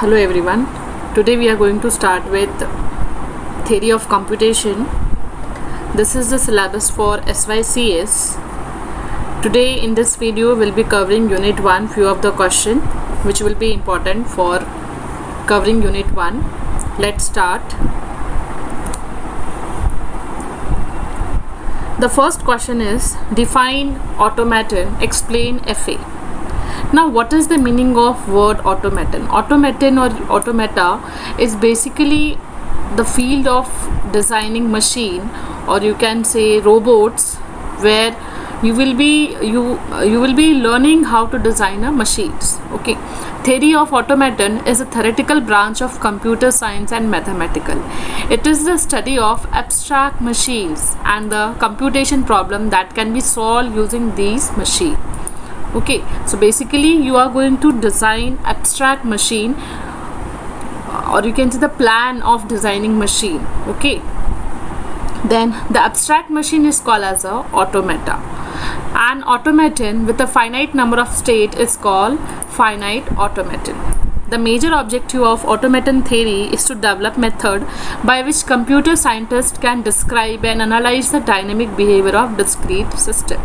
Hello everyone. Today we are going to start with theory of computation. This is the syllabus for SYCS. Today in this video we'll be covering Unit 1, few of the question which will be important for covering Unit 1. Let's start. The first question is define automaton, explain FA. Now what is the meaning of word automaton? Automaton or automata is basically the field of designing machine, or you can say robots, where you will be learning how to design a machines. Okay, theory of automaton is a theoretical branch of computer science and mathematical. It is the study of abstract machines and the computation problem that can be solved using these machines. Okay, so basically you are going to design abstract machine, or you can say the plan of designing machine. Okay, then the abstract machine is called as a automata. An automaton with a finite number of state is called finite automaton. The major objective of automaton theory is to develop method by which computer scientists can describe and analyze the dynamic behavior of discrete system.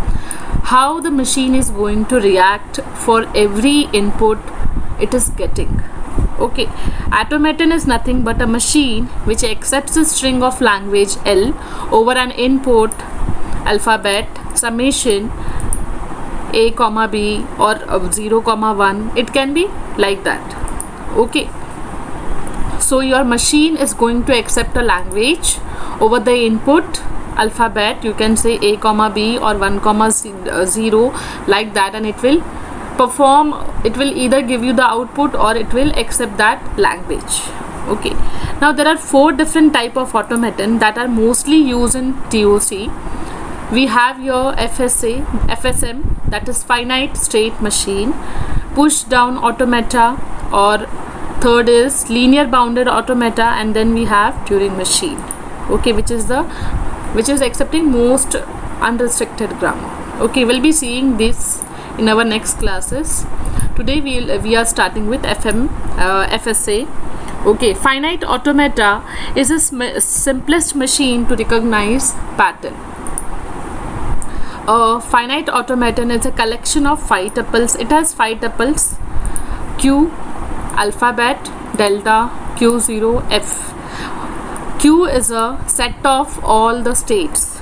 How the machine is going to react for every input it is getting. Okay, automaton is nothing but a machine which accepts a string of language L over an input alphabet summation a comma b or 0 comma 1. It can be like that. Okay, so your machine is going to accept a language over the input alphabet, you can say a comma b or 1 comma 0, like that, and it will perform, it will either give you the output or it will accept that language. Okay, now there are 4 different type of automaton that are mostly used in TOC. We have your FSM, that is finite state machine, push down automata, or third is linear bounded automata, and then we have Turing machine. Okay, which is accepting most unrestricted grammar. Okay, we'll be seeing this in our next classes. Today we are starting with FSA. Okay, finite automata is a simplest machine to recognize pattern. A finite automaton is a collection of 5 tuples. It has 5 tuples: Q, alphabet, delta, Q0, F. Q is a set of all the states.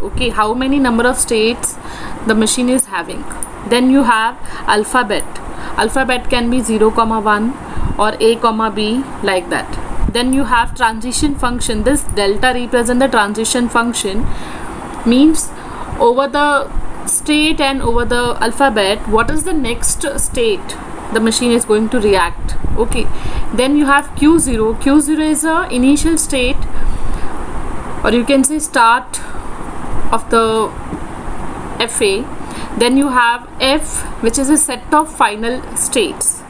Okay, how many number of states the machine is having. Then you have alphabet. Alphabet can be 0 comma 1 or a comma b, like that. Then you have transition function. This delta represent the transition function, means over the state and over the alphabet, what is the next state the machine is going to react. Okay, then you have Q0. Q0 is a initial state, or you can say start of the FA. Then you have F, which is a set of final states.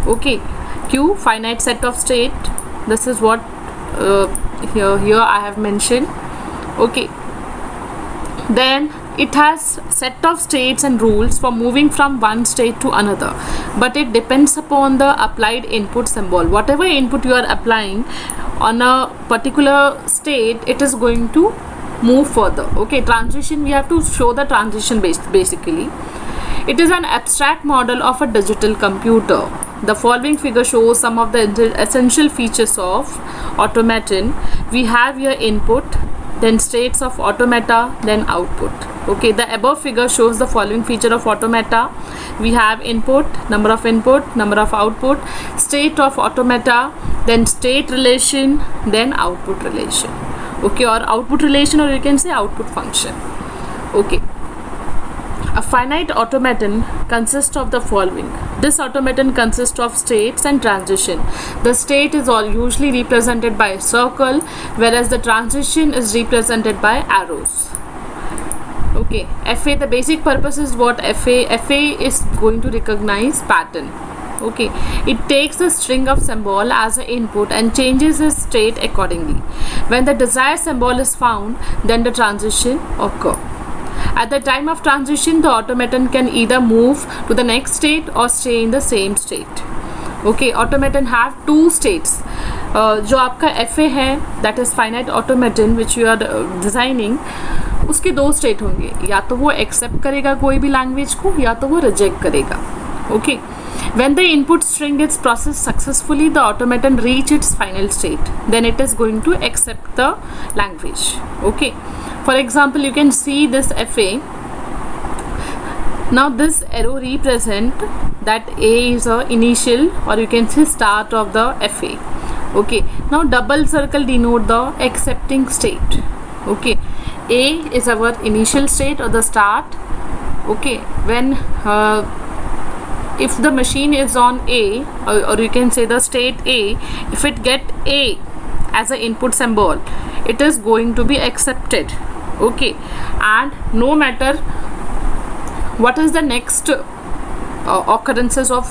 Okay, Q, finite set of state. This is what here I have mentioned. Okay, then it has set of states and rules for moving from one state to another, but it depends upon the applied input symbol. Whatever input you are applying on a particular state, it is going to move further. Okay, transition, we have to show the transition basically. It is an abstract model of a digital computer. The following figure shows some of the essential features of automaton. We have your input, then states of automata, then output. Okay, the above figure shows the following feature of automata. We have input, number of output, state of automata, then state relation, then output relation. Okay, or output relation, or you can say output function. Okay, a finite automaton consists of the following. This automaton consists of states and transition. The state is all usually represented by a circle, whereas the transition is represented by arrows. Okay, FA, the basic purpose is what? FA is going to recognize pattern. Okay, it takes a string of symbol as an input and changes its state accordingly. When the desired symbol is found, then the transition occurs. At the time of transition, the automaton can either move to the next state or stay in the same state. Okay, automaton have two states. जो आपका FA है, that is finite automaton which you are designing, उसके दो state होंगे, या तो वो accept करेगा कोई भी लैंग्वेज को या तो वो रिजेक्ट करेगा. Okay, when the input string is processed successfully, the automaton reach its final state, then it is going to accept the language. Okay, for example, you can see this FA. Now this arrow represent that A is a initial, or you can say start of the FA. Okay, now double circle denote the accepting state. Okay, A is our initial state or the start. Okay, when if the machine is on A, or you can say the state A, if it get A as an input symbol, it is going to be accepted. Okay, and no matter what is the next occurrences of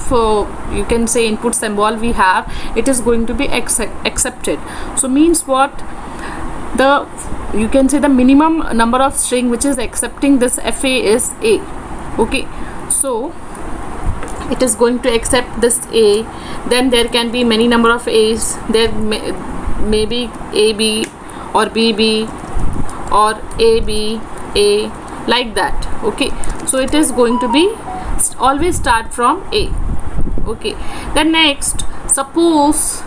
you can say input symbol we have, it is going to be accepted. So means what, the you can say the minimum number of string which is accepting this FA is A. Okay, so it is going to accept this A. Then there can be many number of A's. There may be AB or BB or AB A, like that. Okay, so it is going to be always start from A. Okay, then next, suppose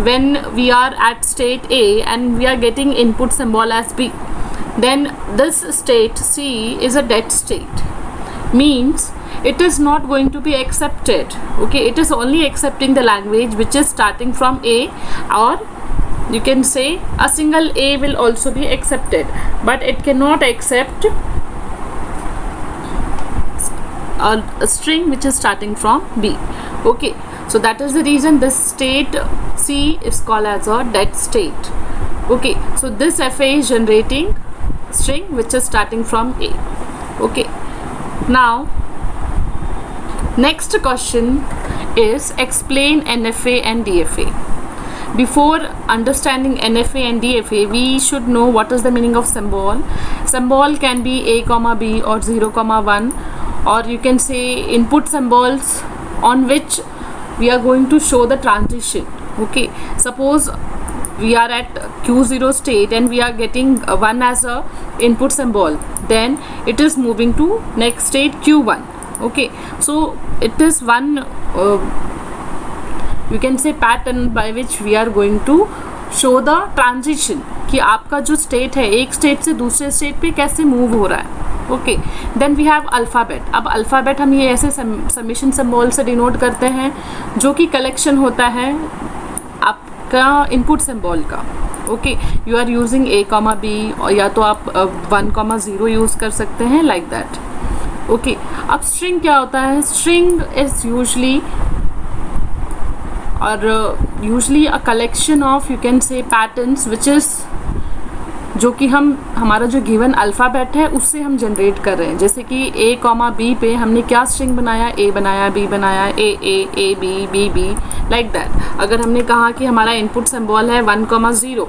when we are at state A and we are getting input symbol as B, then this state C is a dead state, means it is not going to be accepted. Okay, it is only accepting the language which is starting from A, or you can say a single A will also be accepted, but it cannot accept a string which is starting from B. Okay, so that is the reason this state C is called as a dead state. Okay, so this FA is generating string which is starting from A. Okay, now next question is explain NFA and DFA. Before understanding NFA and DFA, we should know what is the meaning of symbol. Symbol can be A comma B or 0 comma 1, or you can say input symbols on which we are going to show the transition. Okay, suppose we are at Q0 state and we are getting 1 as a input symbol, then it is moving to next state Q1. Okay, so it is one you can say pattern by which we are going to show the transition कि आपका जो state है एक state से दूसरे state पे कैसे move हो रहा है. Okay, then we have alphabet. अब अल्फ़ाबेट हम ये ऐसे समेशन सिंबल से डिनोट करते हैं जो कि कलेक्शन होता है आपका इनपुट सिंबल का. Okay, you are using A comma B, और या तो आप 1 कॉमा 0 यूज़ कर सकते हैं, लाइक दैट. ओके, अब स्ट्रिंग क्या होता है? String is usually usually a collection of you can से पैटर्न्स विच इज़ जो कि हम हमारा जो गिवन अल्फ़ाबेट है उससे हम जनरेट कर रहे हैं. जैसे कि A कॉमा B पे हमने क्या स्ट्रिंग बनाया? A बनाया, B बनाया, A B B B, like that. अगर हमने कहा कि हमारा इनपुट सिंबल है 1 कॉमा 0,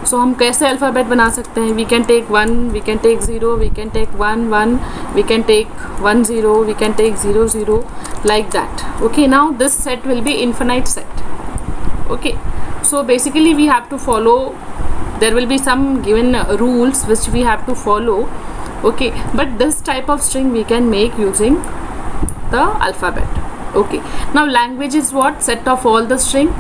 सो हम कैसे अल्फ़ाबेट बना सकते हैं? We can take 1, we can take 0, we can take 1 1, we can take 1 0, we can take 0 0, like that. Okay, now this set will be infinite set. Okay, so basically we have to follow, there will be some given rules which we have to follow. Okay, but this type of string we can make using the alphabet. Okay, now language is what? Set of all the string,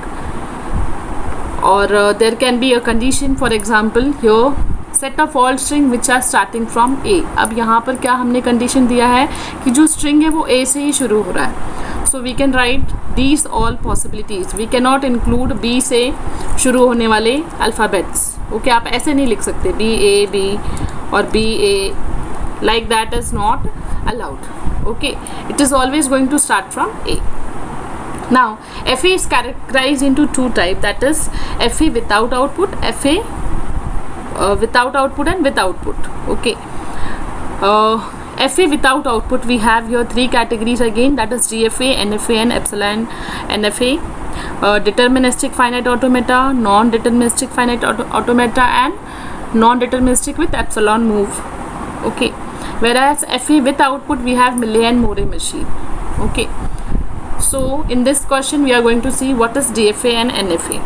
or there can be a condition. For example, here set of all string which are starting from A. अब यहाँ पर क्या हमने condition दिया है कि जो string है वो A से ही शुरू हो रहा है. So we can write these all possibilities. We cannot include B से शुरू होने वाले alphabets. Okay, आप ऐसे नहीं लिख सकते B A B और B A, like that is not allowed. Okay, it is always going to start from A. Now FA is characterized into two types, that is FA without output, FA without output and with output. Okay, FA without output we have here three categories again, that is DFA, NFA and epsilon NFA. Deterministic finite automata, non-deterministic finite automata and non-deterministic with epsilon move. Okay, whereas FA with output we have Mealy and More machine. Okay, So in this question we are going to see what is DFA and NFA.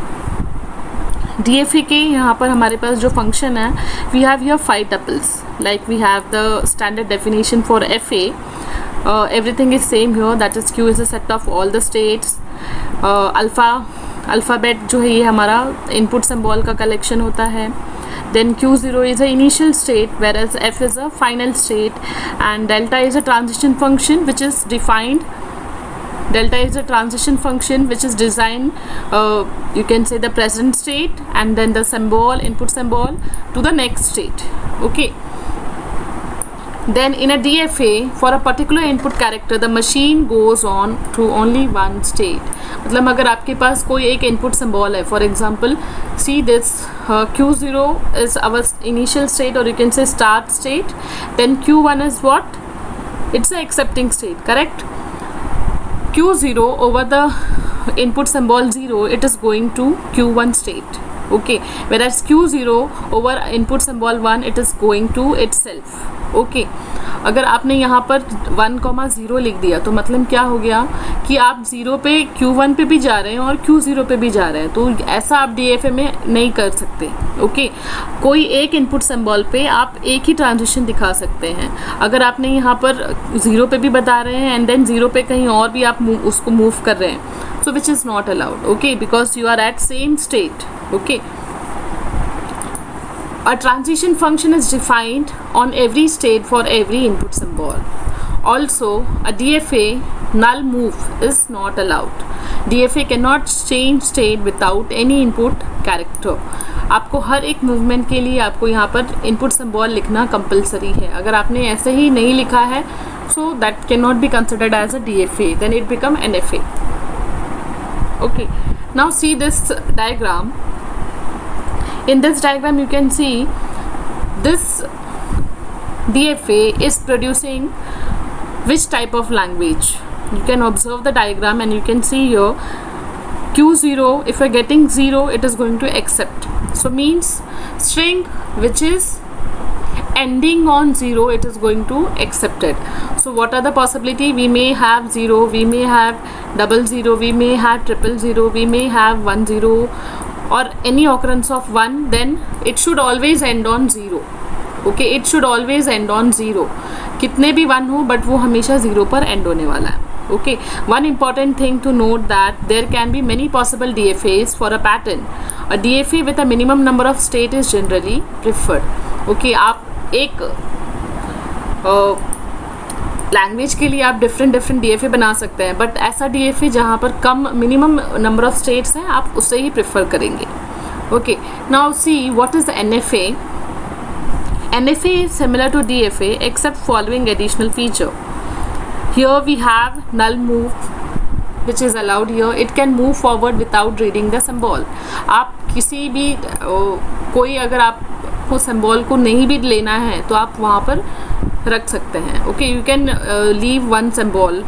DFA के यहाँ पर हमारे पास जो function है, we have here 5 tuples. Like we have the standard definition for FA. Everything is same here, that is Q is a set of all the states. Alphabet जो है ये हमारा इनपुट सिंबल का कलेक्शन होता है. Then Q0 is a initial state, whereas F is a final state, and delta is a transition function which is defined. Delta is a transition function which is designed, you can say the present state and then the symbol, input symbol to the next state. Okay. Then in a DFA, for a particular input character, the machine goes on to only one state. मतलब अगर आपके पास कोई एक input symbol है, for example, see this Q0 is our initial state, or you can say start state. Then Q1 is what? It's a accepting state, correct? Q0 over the input symbol 0, it is going to Q1 state. Okay, whereas Q0 over input symbol 1, it is going to itself. Okay, अगर आपने यहाँ पर 1,0 लिख दिया तो मतलब क्या हो गया कि आप 0 पे Q1 पे भी जा रहे हैं और Q0 पे भी जा रहे हैं, तो ऐसा आप DFA में नहीं कर सकते. ओके, कोई एक इनपुट सिंबल पे आप एक ही ट्रांजिशन दिखा सकते हैं. अगर आपने यहाँ पर 0 पे भी बता रहे हैं एंड देन 0 पे कहीं और भी आप उसको मूव कर रहे हैं, so which is not allowed. Okay, because you are at same state. Okay, a transition function is defined on every state for every input symbol. Also, a DFA null move is not allowed. DFA cannot change state without any input character. आपको हर एक movement के लिए आपको यहाँ पर input symbol लिखना compulsory है. अगर आपने ऐसे ही नहीं लिखा है, so that cannot be considered as a DFA, then it become NFA. Okay, now see this diagram. In this diagram you can see this DFA is producing which type of language. You can observe the diagram and you can see here Q0, if you're getting 0, it is going to accept. So means string which is ending on 0, it is going to accept it. So what are the possibility? We may have 0, we may have 00, we may have 000, we may have 10, or any occurrence of 1, then it should always end on 0. Okay, it should always end on 0. कितने भी 1 हो, but वो हमेशा 0 पर end होने वाला है. Okay, one important thing to note that there can be many possible DFAs for a pattern. A DFA with a minimum number of state is generally preferred. Okay, आप एक लैंग्वेज के लिए आप डिफरेंट DFA बना सकते हैं, but ऐसा DFA जहाँ पर कम मिनिमम नंबर ऑफ स्टेट्स हैं, आप उससे ही प्रेफर करेंगे. Okay, now see what is NFA. NFA is similar to DFA except following additional feature. Here we have null move which is allowed here. It can move forward without reading the symbol. आप किसी भी कोई अगर आपको symbol को नहीं भी लेना है तो आप वहाँ पर रख सकते हैं. Okay, you can leave one symbol.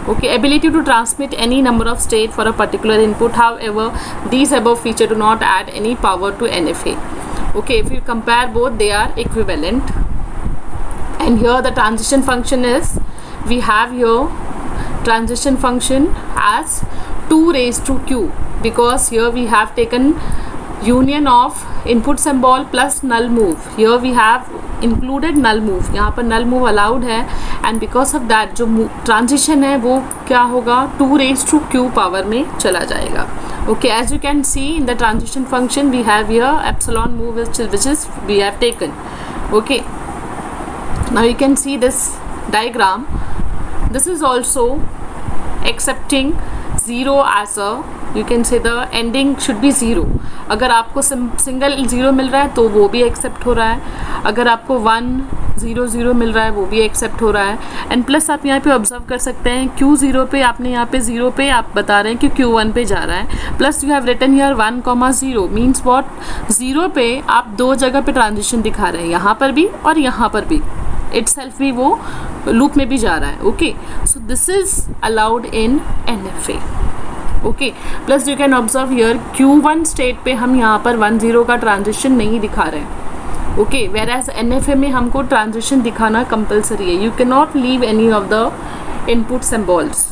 Okay, ability to transmit any number of state for a particular input. However, these above feature do not add any power to NFA. Okay, if you compare both, they are equivalent. And here the transition function is, we have here transition function as 2 raised to q, because here we have taken union of input symbol plus null move. Here we have included null move. यहाँ पर null move allowed है, and because of that जो transition है वो क्या होगा, 2 raised to q power में चला जाएगा. Okay, as you can see in the transition function we have here epsilon move which is we have taken. Okay, now you can see this diagram. This is also accepting 0 as a, you can say the ending should be 0. अगर आपको single 0 मिल रहा है तो वो भी accept हो रहा है, अगर आपको 100 मिल रहा है वो भी एक्सेप्ट हो रहा है. एंड प्लस आप यहाँ पे ऑब्जर्व कर सकते हैं Q0 पे आपने यहाँ पे 0 पे आप बता रहे हैं कि Q1 पे जा रहा है, plus you have written here 1,0 means what, 0 पे आप 2 जगह पे ट्रांजिशन दिखा रहे हैं, यहाँ पर भी और यहाँ पर भी, itself भी वो लूप में भी जा रहा है. Okay, so this is allowed in NFA. Okay, plus you can observe here Q1 state पे हम यहाँ पर 10 का ट्रांजिशन नहीं दिखा रहे हैं. ओके, वेयर एज NFA में हमको ट्रांजिशन दिखाना कंपलसरी है. You can not leave any of the input symbols.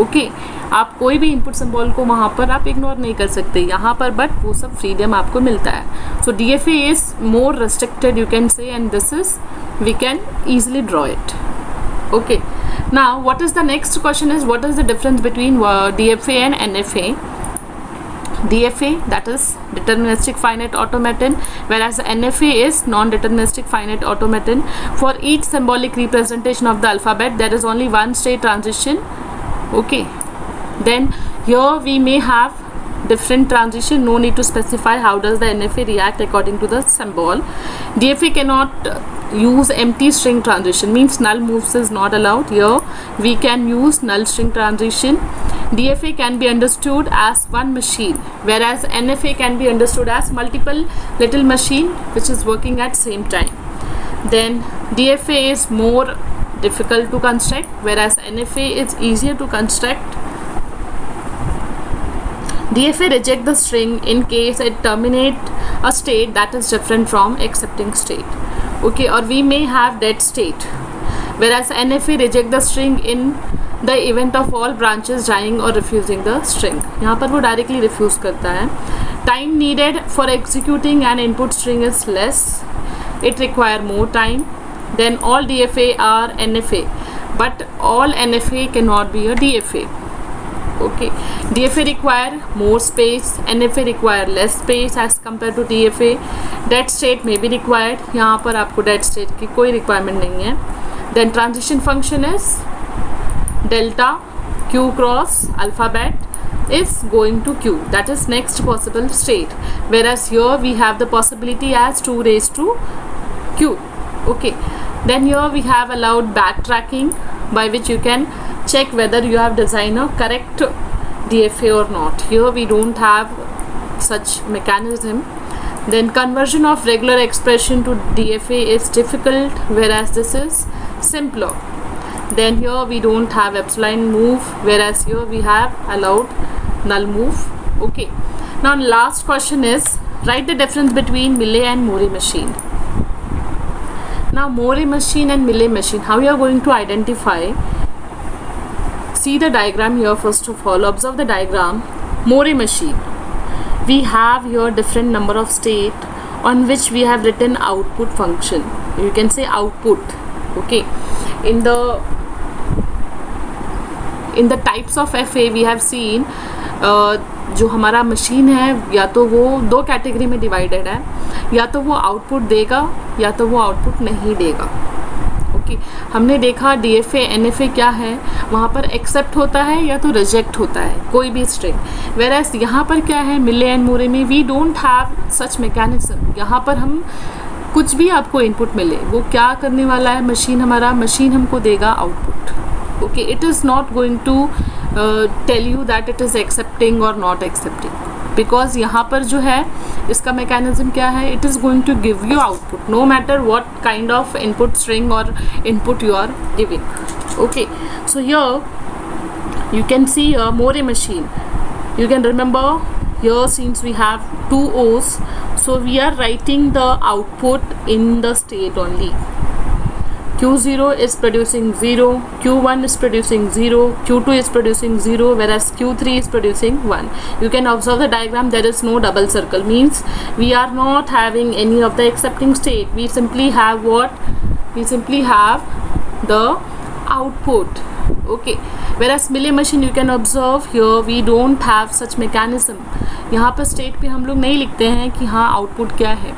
Okay आप कोई भी इनपुट सिंबल को वहाँ पर आप इग्नोर नहीं कर सकते यहाँ पर, बट वो सब फ्रीडम आपको मिलता है. So DFA is more restricted you can say, and this is we can easily draw it. Okay, now what is the next question is what is the difference between DFA and NFA? DFA, that is deterministic finite automaton, whereas NFA is non-deterministic finite automaton. For each symbolic representation of the alphabet there is only one state transition. Okay, then here we may have different transition, no need to specify how does the NFA react according to the symbol. DFA cannot use empty string transition, means null moves is not allowed. Here we can use null string transition. DFA can be understood as one machine, whereas NFA can be understood as multiple little machine which is working at same time. Then DFA is more difficult to construct, whereas NFA is easier to construct. DFA reject the string in case it terminate a state that is different from accepting state. Okay, or we may have dead state, whereas NFA reject the string in the event of all branches dying or refusing the string. यहाँ पर वो directly refuse करता है. Time needed for executing an input string is less. It require more time. Then all DFA are NFA, but all NFA cannot be a DFA. Okay, DFA require more space, NFA require less space as compared to DFA. Dead state may be required. यहाँ पर आपको dead state की कोई requirement नहीं है. Then transition function is delta q cross alphabet is going to q, that is next possible state, whereas here we have the possibility as 2 raised to q. Okay, then here we have allowed backtracking, by which you can check whether you have designed a correct DFA or not. Here we don't have such mechanism. Then conversion of regular expression to DFA is difficult, whereas this is simpler. Then here we don't have epsilon move, whereas here we have allowed null move. Okay, now last question is write the difference between Mealy and Mori machine. Now Mori machine and Mealy machine, how you are going to identify? See the diagram here first of all. Observe the diagram. Mori machine, we have here different number of state on which we have written output function. You can say output. Okay, in the types of FA we have seen जो हमारा machine है या तो वो दो category में divided है, या तो वो आउटपुट देगा या तो वो आउटपुट नहीं देगा. ओके, हमने देखा DFA NFA क्या है, वहाँ पर एक्सेप्ट होता है या तो रिजेक्ट होता है कोई भी स्ट्रिंग, वेरएस यहाँ पर क्या है Mealy एंड Mori में we don't have such mechanism. यहाँ पर हम कुछ भी आपको इनपुट मिले वो क्या करने वाला है मशीन, हमारा मशीन हमको देगा output. Okay, it is not going to tell you that it is accepting or not accepting, because यहाँ पर जो है इसका mechanism क्या है, it is going to give you output no matter what kind of input string or input you are giving. Okay, so here you can see a Mori machine. You can remember here since we have two O's, so we are writing the output in the state only. Q0 is producing 0, Q1 is producing 0, Q2 is producing 0, whereas Q3 is producing 1. You can observe the diagram, there is no double circle, means we are not having any of the accepting state. We simply have what? We simply have the output. Okay, whereas Mealy machine you can observe here we don't have such mechanism. यहाँ पर state पे हम लोग नहीं लिखते हैं कि हाँ output क्या है.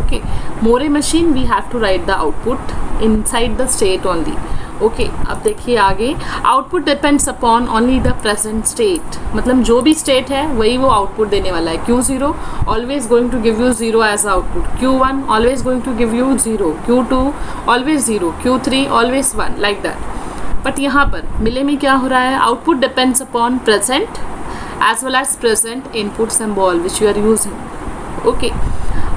Okay, Mori machine we have to write the output inside the state only. Okay, अब देखिए आगे, output depends upon only the present state, मतलब जो भी state है वही वो output देने वाला है. Q0 always going to give you 0 as output, Q1 always going to give you 0, Q2 always 0, Q3 always 1, like that. But यहाँ पर Mealy में क्या हो रहा है, output depends upon present as well as present input symbol which you are using. Okay,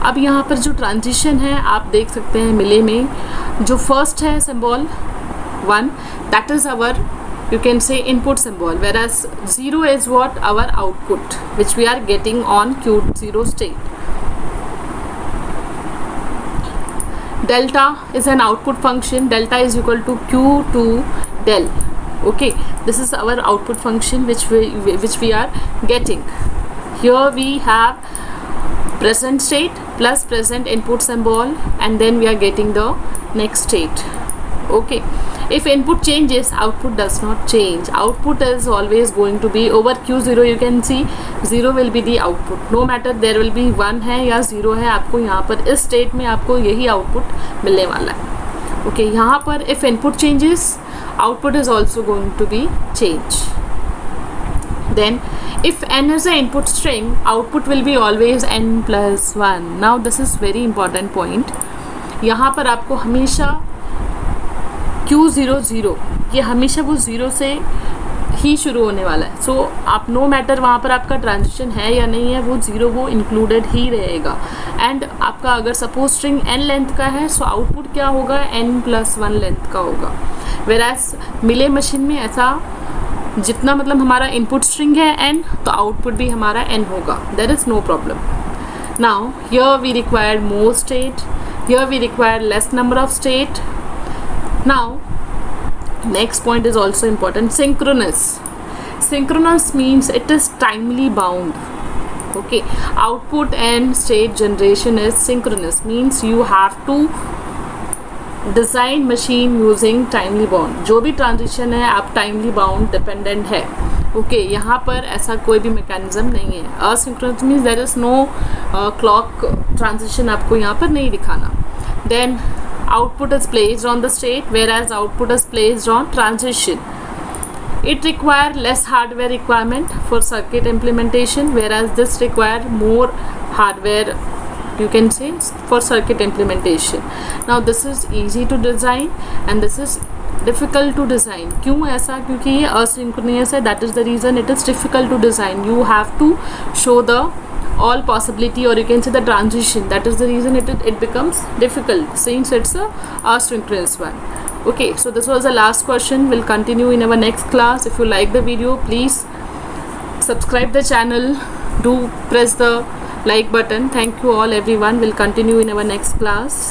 अब यहाँ पर जो ट्रांजिशन है आप देख सकते हैं Mealy में जो फर्स्ट है symbol 1, that is our you can say input symbol, whereas 0 is what our output which we are getting on Q0 state. Delta is an output function. Delta is equal to Q2 del. Okay, this is our output function which we are getting. Here we have present state plus present input symbol, and then we are getting the next state. Okay, if input changes, output does not change. Output is always going to be over Q0. You can see 0 will be the output, no matter there will be 1 है या 0 है, आपको यहाँ पर इस state में आपको यही आउटपुट मिलने वाला है. ओके, यहाँ पर if input changes, output is also going to be change. Then if n is an input string, output will be always n plus 1. Now this is very important point. यहाँ पर आपको हमेशा Q00 ये हमेशा वो 0 से ही शुरू होने वाला है. सो आप नो मैटर वहाँ पर आपका ट्रांजिशन है या नहीं है, वो 0 वो इंक्लूडेड ही रहेगा. एंड आपका अगर सपोज स्ट्रिंग n लेंथ का है, सो आउटपुट क्या होगा, n प्लस 1 लेंथ का होगा. वेराज मिले मशीन में ऐसा जितना मतलब हमारा इनपुट स्ट्रिंग है n, तो आउटपुट भी हमारा n होगा. There is no problem. Now here we require more state, here we require less number of state. Now next point is also important, synchronous. Synchronous means it is timely bound. Okay, output and state generation is synchronous, means you have to design machine using timely bound. जो भी transition है आप timely bound dependent है. Okay, यहाँ पर ऐसा कोई भी मैकेनिज्म नहीं है. asynchronous means there is no clock transition आपको यहाँ पर नहीं दिखाना. Then output is placed on the state, whereas output is placed on transition. It require less hardware requirement for circuit implementation, whereas this require more hardware, you can say, for circuit implementation. Now this is easy to design and this is difficult to design. क्यों ऐसा? क्योंकि ये asynchronous है, that is the reason it is difficult to design. You have to show the all possibility, or you can say the transition. That is the reason it becomes difficult, since it's a asynchronous one. Okay, so this was the last question. We'll continue in our next class. If you like the video, please subscribe the channel, do press the like button. Thank you all everyone. We'll continue in our next class.